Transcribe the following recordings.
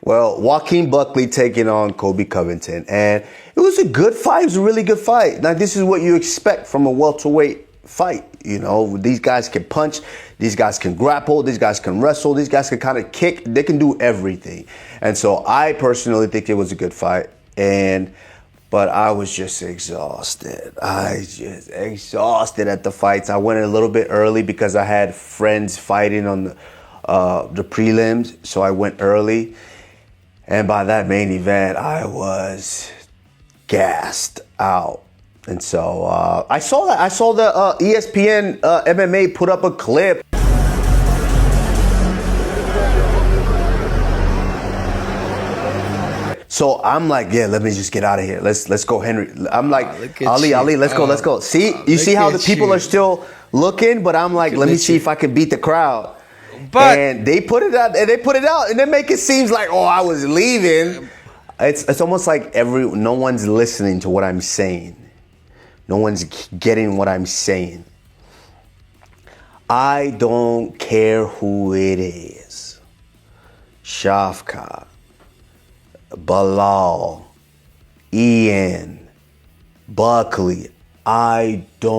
Well, Joaquin Buckley taking on Colby Covington, and it was a good fight. It was a really good fight. Now, this is what you expect from a welterweight fight. You know, these guys can punch, these guys can grapple, these guys can wrestle, these guys can kind of kick. They can do everything. And so I personally think it was a good fight. But I was just exhausted. At the fights. I went a little bit early because I had friends fighting on the prelims, so I went early. And by that main event, I was gassed out. And so I saw the ESPN MMA put up a clip. So I'm like, yeah, let me just get out of here. Let's go, Henry. I'm like, Ali, let's go. See, you see how the people are still looking, but I'm like, let me see if I can beat the crowd. But and they put it out, and they make it seem like, oh, I was leaving. It's almost like no one's listening to what I'm saying. No one's getting what I'm saying. I don't care who it is. Shafkat, Bilal, Ian, Buckley, JDM,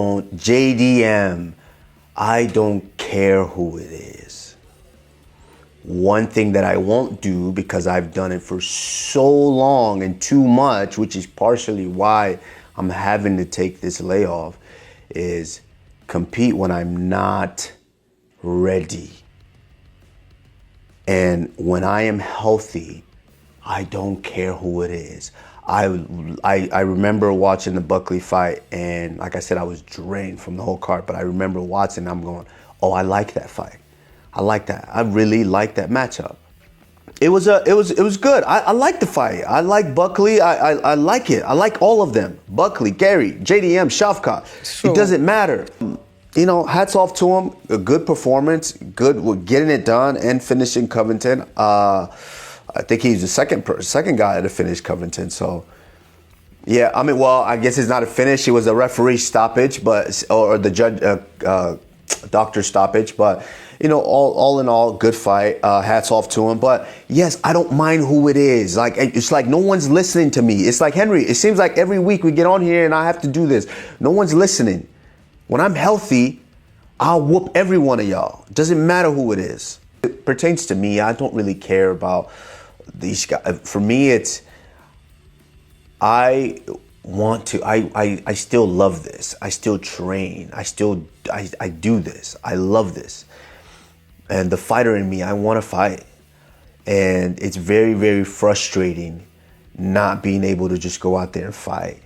I don't care who it is. One thing that I won't do, because I've done it for so long and too much, which is partially why I'm having to take this layoff, is compete when I'm not ready. And when I am healthy, I don't care who it is. I remember watching the Buckley fight, and like I said, I was drained from the whole card, but I remember watching, I'm going, oh, I like that fight. I like that. I really like that matchup. It was good. I like the fight. I like Buckley. I like it. I like all of them. Buckley, Garry, JDM, Shafkat. It doesn't matter. You know, hats off to him. A good performance. Good with getting it done and finishing Covington. I think he's the second guy to finish Covington. So, yeah. I mean, well, I guess it's not a finish. It was a referee stoppage, or the judge, doctor stoppage. But you know, all in all, good fight. Hats off to him. But yes, I don't mind who it is. Like, it's like no one's listening to me. It's like, Henry, it seems like every week we get on here and I have to do this. No one's listening. When I'm healthy, I'll whoop every one of y'all. Doesn't matter who it is. It pertains to me. I don't really care about these guys. For me, it's, I still love this. I still train. I do this. I love this. And the fighter in me, I want to fight. And it's very, very frustrating not being able to just go out there and fight.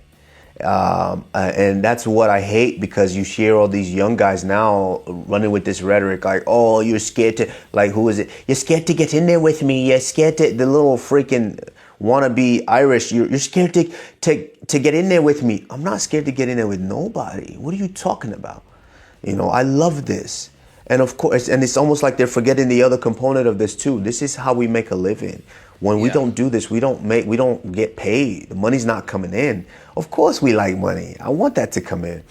And that's what I hate, because you hear all these young guys now running with this rhetoric like, oh, you're scared to, like, who is it? You're scared to get in there with me. You're scared to, the little freaking wannabe Irish, you're scared to get in there with me. I'm not scared to get in there with nobody. What are you talking about? You know, I love this. And of course, and it's almost like they're forgetting the other component of this too. This is how we make a living. When we don't do this, we don't get paid. The money's not coming in. Of course we like money. I want that to come in.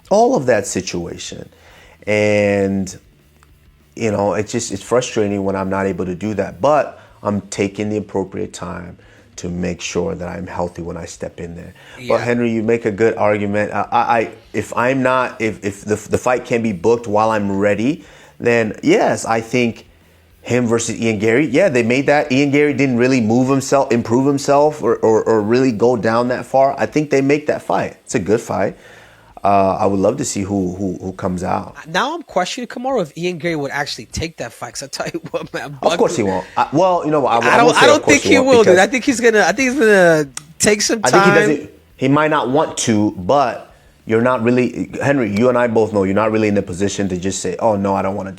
All of that situation. And, you know, it's frustrating when I'm not able to do that. But I'm taking the appropriate time to make sure that I'm healthy when I step in there. Yeah. But Henry, you make a good argument. If the fight can be booked while I'm ready, then yes, I think him versus Ian Garry. Yeah, they made that. Ian Garry didn't really improve himself, or really go down that far. I think they make that fight. It's a good fight. I would love to see who comes out. Now I'm questioning, Kamaru, if Ian Garry would actually take that fight. Cause I tell you what, man. Of course he won't. I don't think he will, dude. I think he's gonna take some time. He might not want to, but you're not really, Henry. You and I both know you're not really in the position to just say, "Oh no, I don't want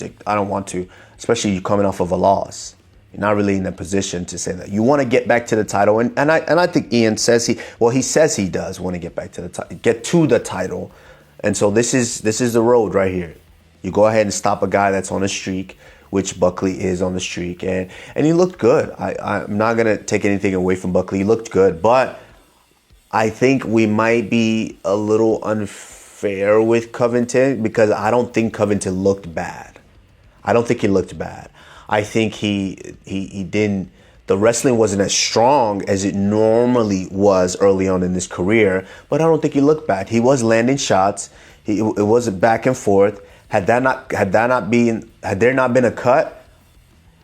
to." Especially you coming off of a loss. You're not really in a position to say that. You want to get back to the title, and I think Ian says he says he does want to get back to the title, and so this is the road right here. You go ahead and stop a guy that's on a streak, which Buckley is on the streak, and he looked good. I'm not gonna take anything away from Buckley. He looked good, but I think we might be a little unfair with Covington, because I don't think Covington looked bad. I don't think he looked bad. I think he didn't The wrestling wasn't as strong as it normally was early on in his career, but I don't think he looked bad. He was landing shots. It was back and forth. Had there not been a cut,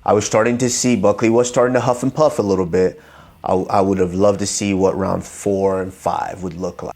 I was starting to see Buckley was starting to huff and puff a little bit. I would have loved to see what round 4 and 5 would look like.